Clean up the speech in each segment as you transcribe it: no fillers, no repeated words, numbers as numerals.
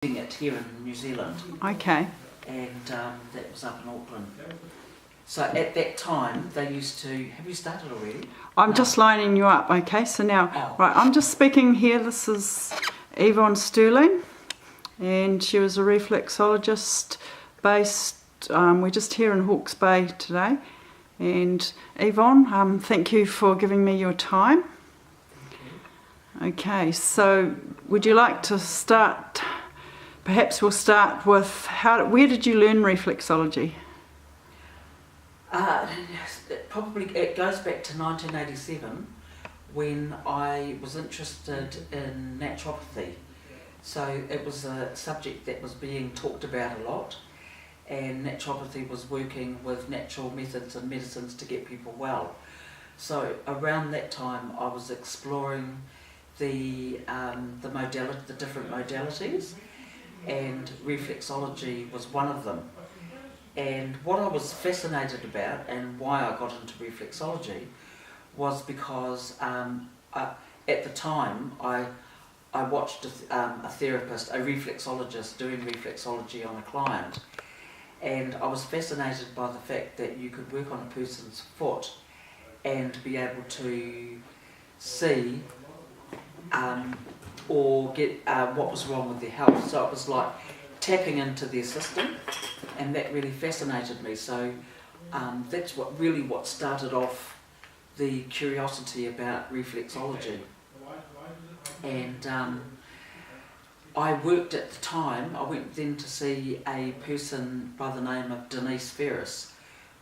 it here in New Zealand. Okay. And that was up in Auckland. So at that time, they used to... Have you started already? I'm No. just lining you up, okay? So now, Oh. right, I'm just speaking here. This is Yvonne Stirling, and she was a reflexologist based, we're just here in Hawke's Bay today. And Yvonne, thank you for giving me your time. Okay, so would you like to start? Perhaps we'll start with where did you learn reflexology? It goes back to 1987 when I was interested in naturopathy. So it was a subject that was being talked about a lot, and naturopathy was working with natural methods and medicines to get people well. So around that time I was exploring the different modalities, and reflexology was one of them. And what I was fascinated about and why I got into reflexology was because at the time I watched a therapist, a reflexologist, doing reflexology on a client, and I was fascinated by the fact that you could work on a person's foot and be able to see or get what was wrong with their health. So it was like tapping into their system, and that really fascinated me. So that's what started off the curiosity about reflexology. And I worked at the time, I went then to see a person by the name of Denise Ferris,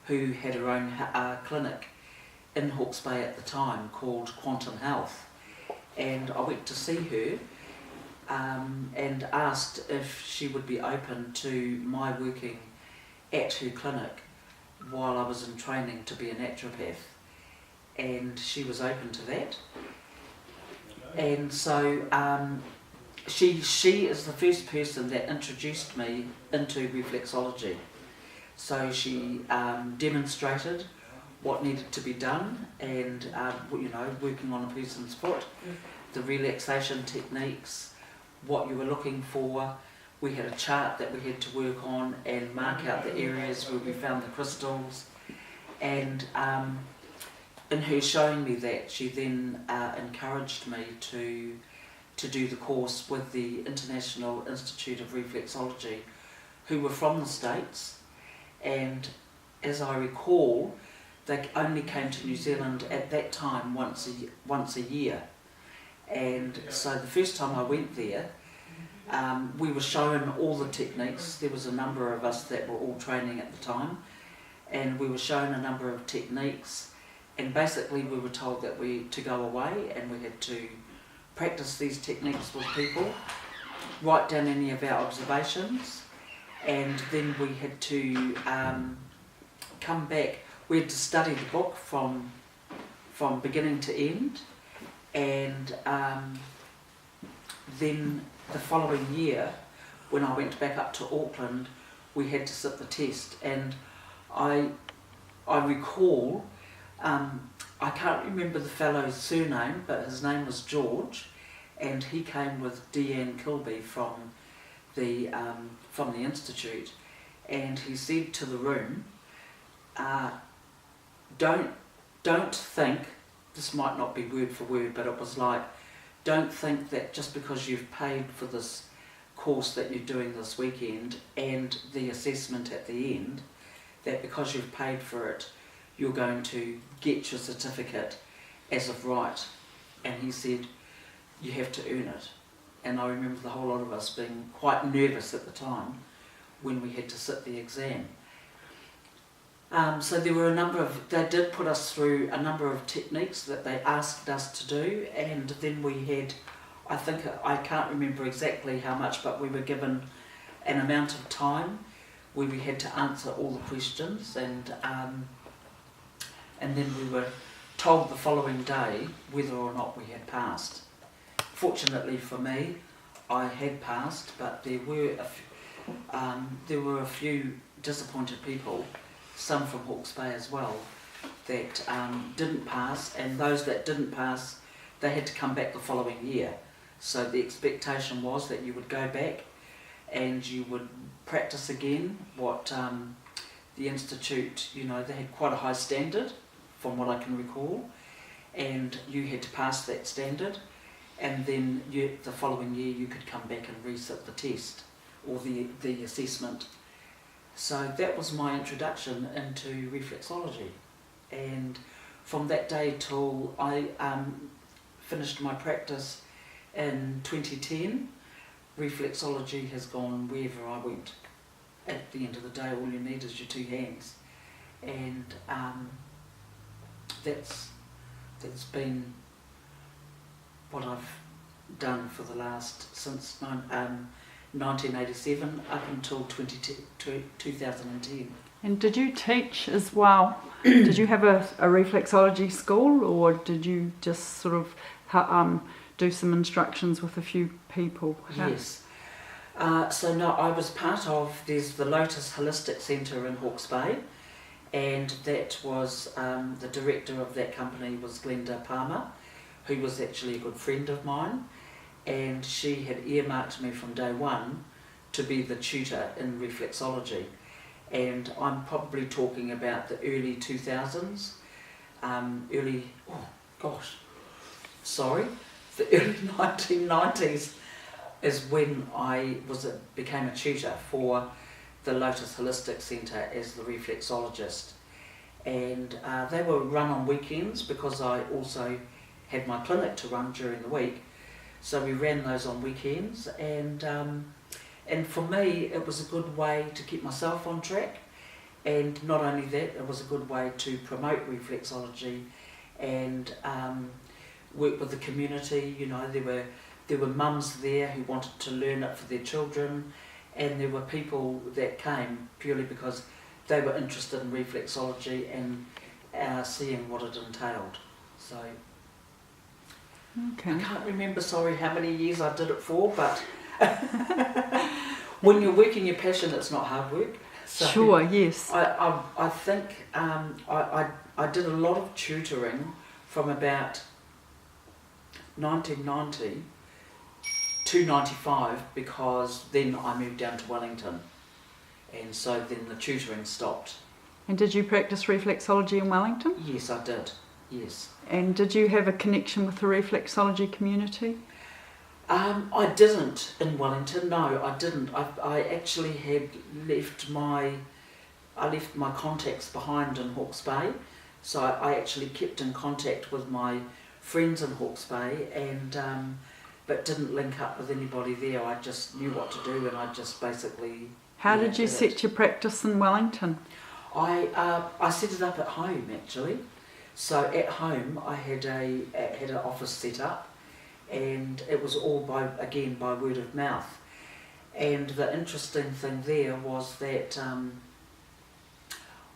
who had her own clinic in Hawke's Bay at the time called Quantum Health. And I went to see her and asked if she would be open to my working at her clinic while I was in training to be a naturopath. And she was open to that. And so she is the first person that introduced me into reflexology. So she demonstrated what needed to be done, and working on a person's foot, the relaxation techniques, what you were looking for. We had a chart that we had to work on and mark out the areas where we found the crystals. And in her showing me that, she then encouraged me to do the course with the International Institute of Reflexology, who were from the States. And as I recall, they only came to New Zealand at that time once a year. And so the first time I went there, we were shown all the techniques. There was a number of us that were all training at the time, and we were shown a number of techniques, and basically we were told that to go away and we had to practice these techniques with people, write down any of our observations, and then we had to come back. We had to study the book from beginning to end, and then the following year, when I went back up to Auckland, we had to sit the test. And I recall, I can't remember the fellow's surname, but his name was George, and he came with Deanne Kilby from the institute, and he said to the room, don't think, this might not be word for word, but it was like, don't think that just because you've paid for this course that you're doing this weekend and the assessment at the end, that because you've paid for it, you're going to get your certificate as of right. And he said, you have to earn it. And I remember the whole lot of us being quite nervous at the time when we had to sit the exam. So there were they did put us through a number of techniques that they asked us to do, and then we had, I can't remember exactly how much, but we were given an amount of time where we had to answer all the questions, and then we were told the following day whether or not we had passed. Fortunately for me, I had passed, but there were a few disappointed people, some from Hawke's Bay as well, that didn't pass, and those that didn't pass, they had to come back the following year. So the expectation was that you would go back and you would practice again what the Institute, they had quite a high standard from what I can recall, and you had to pass that standard, and then the following year you could come back and resit the test or the assessment. So that was my introduction into reflexology, and from that day till I finished my practice in 2010, reflexology has gone wherever I went. At the end of the day, all you need is your two hands, and that's been what I've done for the last, since 1987 up until 2010. And did you teach as well? Did you have a reflexology school, or did you just sort of do some instructions with a few people? Yes. So no, I was part of, there's the Lotus Holistic Centre in Hawke's Bay, and that was, the director of that company was Glenda Palmer, who was actually a good friend of mine, and she had earmarked me from day one to be the tutor in reflexology. And I'm probably talking about the early 2000s, the early 1990s is when I became a tutor for the Lotus Holistic Centre as the reflexologist. And they were run on weekends because I also had my clinic to run during the week. So we ran those on weekends, and for me it was a good way to keep myself on track, and not only that, it was a good way to promote reflexology and work with the community. There were mums there who wanted to learn it for their children, and there were people that came purely because they were interested in reflexology and seeing what it entailed. So okay. I can't remember, how many years I did it for, but when you're working your passion, it's not hard work. So sure, yes. I think I did a lot of tutoring from about 1990 to 95, because then I moved down to Wellington, and so then the tutoring stopped. And did you practice reflexology in Wellington? Yes, I did, yes. And did you have a connection with the reflexology community? I didn't in Wellington, no, I didn't. I actually had left my contacts behind in Hawke's Bay, so I actually kept in contact with my friends in Hawke's Bay, and but didn't link up with anybody there. I just knew what to do, and I just basically... How did you set your practice in Wellington? I set it up at home, actually. So at home I had an office set up, and it was all by word of mouth. And the interesting thing there was that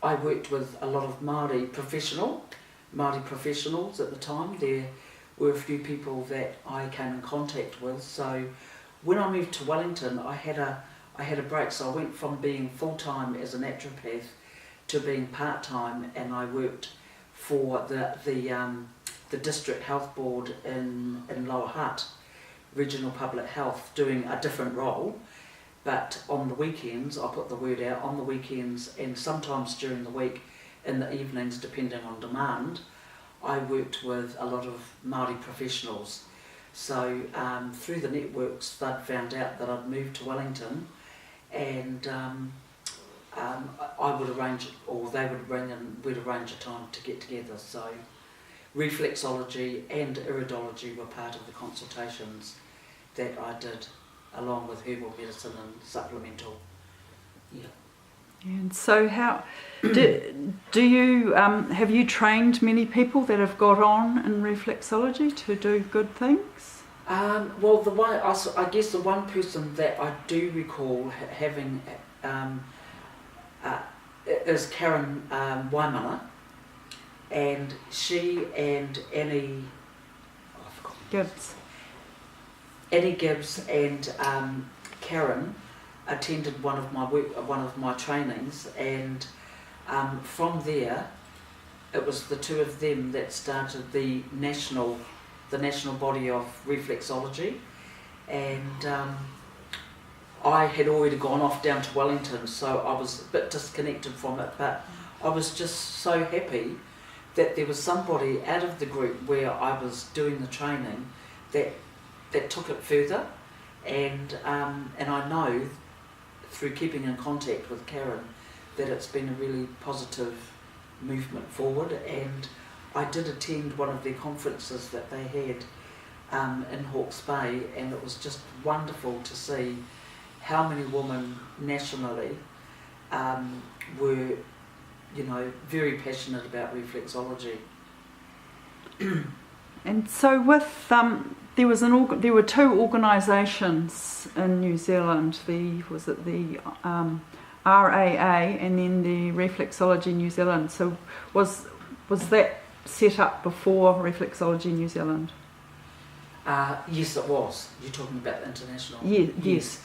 I worked with a lot of Maori professionals at the time. There were a few people that I came in contact with. So when I moved to Wellington, I had a break. So I went from being full-time as a naturopath to being part-time, and I worked for the District Health Board in Lower Hutt, Regional Public Health, doing a different role. But on the weekends, I put the word out, on the weekends and sometimes during the week in the evenings, depending on demand, I worked with a lot of Maori professionals. So through the networks, they'd found out that I'd moved to Wellington, and I would arrange, or they would ring and we'd arrange a time to get together. So reflexology and iridology were part of the consultations that I did, along with herbal medicine and supplemental. Yeah. And so how do you have you trained many people that have got on in reflexology to do good things? Well, I guess the one person that I do recall having is Karen Waimana, and she and Annie Gibbs and Karen attended one of my trainings, and from there it was the two of them that started the national body of reflexology, and I had already gone off down to Wellington, so I was a bit disconnected from it, but I was just so happy that there was somebody out of the group where I was doing the training that took it further, and I know through keeping in contact with Karen that it's been a really positive movement forward. And I did attend one of their conferences that they had in Hawke's Bay, and it was just wonderful to see how many women nationally were, you know, very passionate about reflexology. And so with there were two organisations in New Zealand. The RAA and then the Reflexology New Zealand. So was that set up before Reflexology New Zealand? Yes, it was. You're talking about the international. Yes.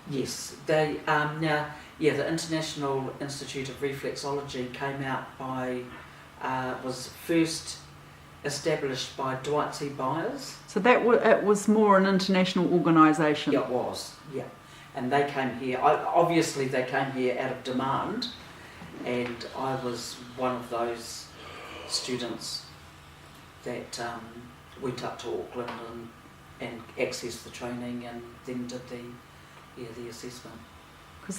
Yes. They the International Institute of Reflexology came out by was first established by Dwight C. Byers. So it was more an international organisation. Yeah, it was. Yeah, and they came here. Obviously, they came here out of demand, and I was one of those students that went up to Auckland and accessed the training, and then did the assessment. Because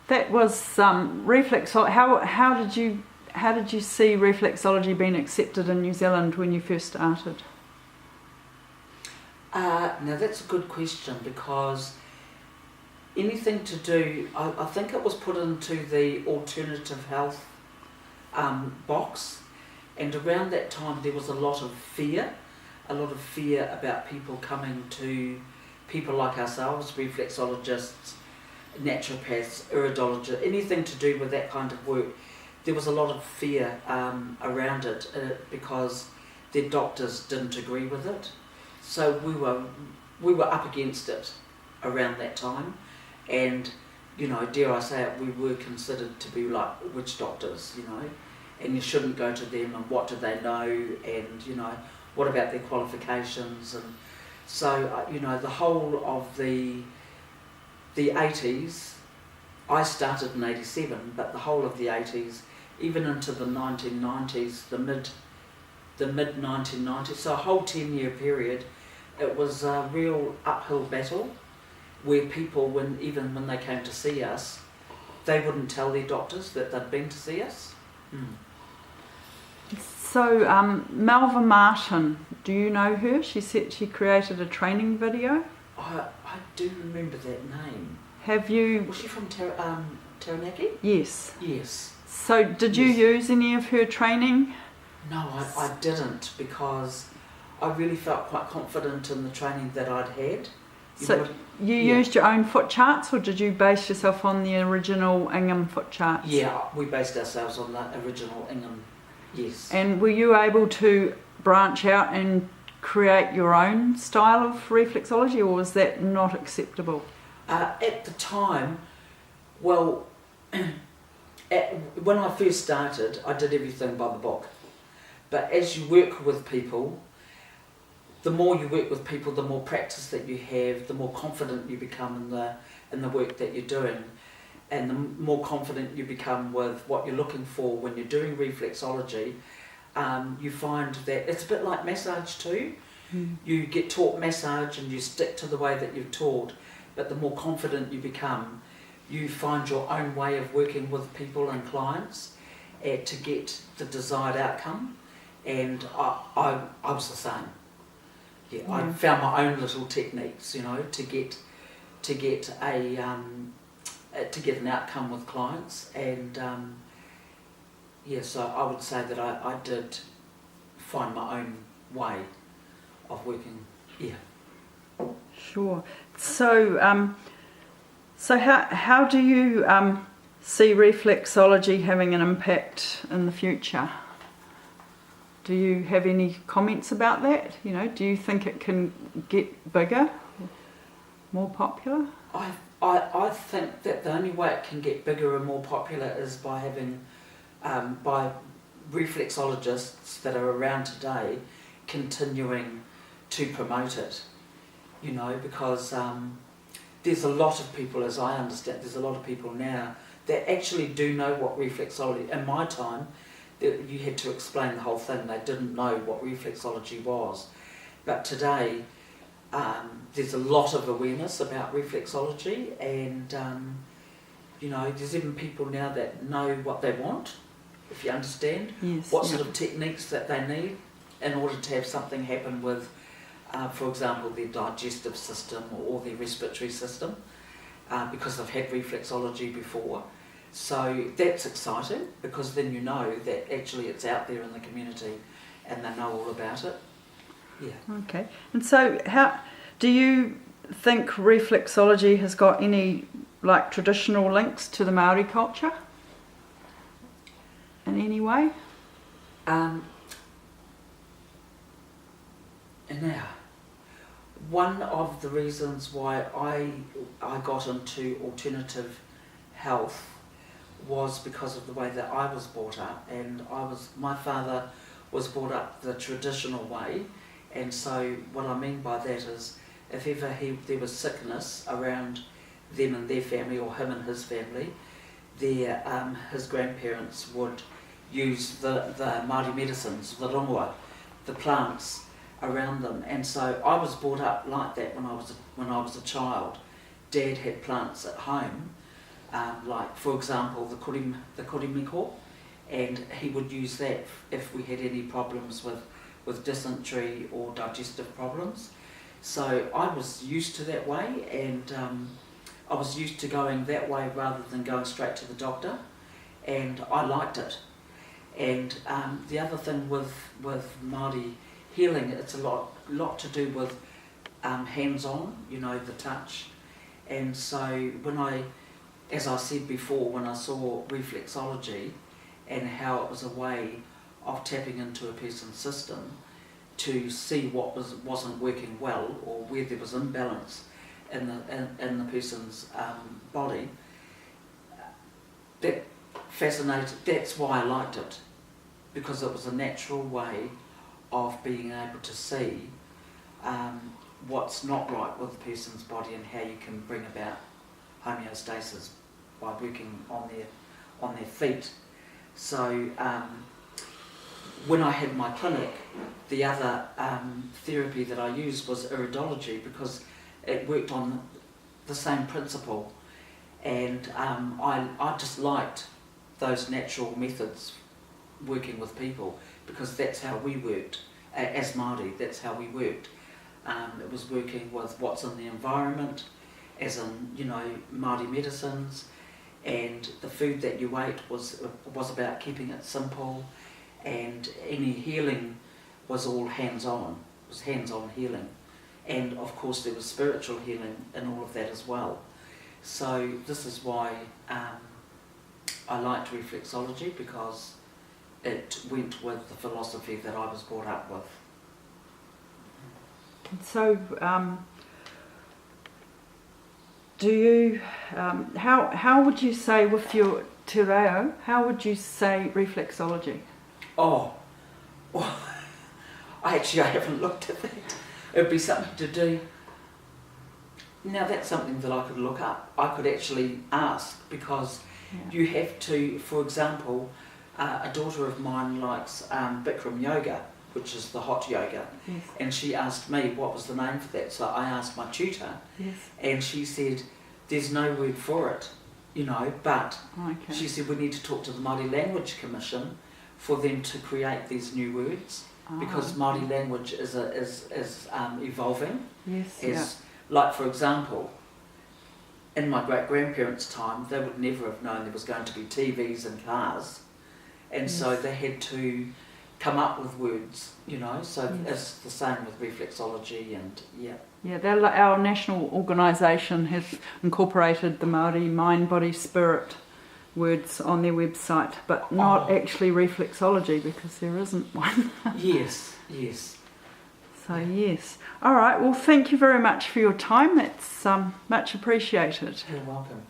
that was reflexology. How did you see reflexology being accepted in New Zealand when you first started? Now that's a good question, because anything to do, I think it was put into the alternative health box, and around that time there was a lot of fear about people coming to people like ourselves, reflexologists, naturopaths, iridologists, anything to do with that kind of work. There was a lot of fear around it because their doctors didn't agree with it. So we were up against it around that time, and you know, dare I say it, we were considered to be like witch doctors, you know, and you shouldn't go to them, and what do they know, and you know, what about their qualifications. And so you know, the whole of the 80s, I started in 87, but the whole of the 80s, even into the 1990s, the mid 1990s, so a whole 10-year period, it was a real uphill battle where people, even when they came to see us, they wouldn't tell their doctors that they'd been to see us. So Malva Martin, do you know her? She said she created a training video. I do remember that name. Have you? Was she from Taranaki? Yes. Yes. So did you use any of her training? No, I didn't, because I really felt quite confident in the training that I'd had. You used your own foot charts, or did you base yourself on the original Ingham foot charts? Yeah, we based ourselves on the original Ingham, yes. And were you able to branch out and create your own style of reflexology, or was that not acceptable? At the time, well, when I first started, I did everything by the book. But as you work with people, the more you work with people, the more practice that you have, the more confident you become in the work that you're doing, and the more confident you become with what you're looking for when you're doing reflexology. You find that it's a bit like massage too. You get taught massage and you stick to the way that you're taught, but the more confident you become, you find your own way of working with people and clients to get the desired outcome. And I was the same. Yeah, I found my own little techniques, you know, to get an outcome with clients. And so I would say that I did find my own way of working. Yeah. Sure. So how do you see reflexology having an impact in the future? Do you have any comments about that? You know, do you think it can get bigger, more popular? I think that the only way it can get bigger and more popular is by having by reflexologists that are around today continuing to promote it. You know, because there's a lot of people, as I understand, there's a lot of people now that actually do know what reflexology. In my time, you had to explain the whole thing. They didn't know what reflexology was. But today, there's a lot of awareness about reflexology, and you know, there's even people now that know what they want, if you understand, Yes, what yeah. sort of techniques that they need in order to have something happen with, for example, their digestive system or their respiratory system, because they've had reflexology before. So that's exciting, because then you know that actually it's out there in the community and they know all about it. Yeah. Okay. And so how do you think reflexology has got any like traditional links to the Maori culture in any way? Now, one of the reasons why I got into alternative health was because of the way that I was brought up, and my father was brought up the traditional way, and so what I mean by that is if ever there was sickness around them and their family, or him and his family, his grandparents would use the Māori medicines, the rongoa, the plants around them, and so I was brought up like that when I was a child. Dad had plants at home, like for example the korimiko, and he would use that if we had any problems with dysentery or digestive problems. So I was used to that way, and I was used to going that way rather than going straight to the doctor, and I liked it. And the other thing with Māori healing, it's a lot to do with hands-on, you know, the touch. And so as I said before, when I saw reflexology and how it was a way of tapping into a person's system to see what wasn't working well, or where there was imbalance in the person's body, that fascinated. That's why I liked it, because it was a natural way of being able to see what's not right with the person's body and how you can bring about homeostasis by working on their feet. So when I had my clinic, the other therapy that I used was iridology, because it worked on the same principle, and I just liked those natural methods working with people, because that's how we worked as Māori. That's how we worked. It was working with what's in the environment, as in, you know, Māori medicines, and the food that you ate was about keeping it simple, and any healing was all hands-on. It was hands-on healing, and of course there was spiritual healing in all of that as well. So this is why I liked reflexology, because it went with the philosophy that I was brought up with. So, do you, how would you say with your te reo, how would you say reflexology? Oh, well, I haven't looked at that. It would be something to do. Now that's something that I could look up. I could actually ask, because you have to, for example, a daughter of mine likes Bikram yoga, which is the hot yoga, Yes. and she asked me what was the name for that. So I asked my tutor, Yes. and she said there's no word for it, you know, but Okay. she said we need to talk to the Māori Language Commission for them to create these new words, because Māori language is evolving. Yes. Like for example, in my great-grandparents' time, they would never have known there was going to be TVs and cars, and so they had to come up with words, you know, so it's the same with reflexology. And Our national organisation has incorporated the Māori mind, body, spirit words on their website, but not actually reflexology, because there isn't one. Yes. So yes. All right, well, thank you very much for your time. That's much appreciated. You're welcome.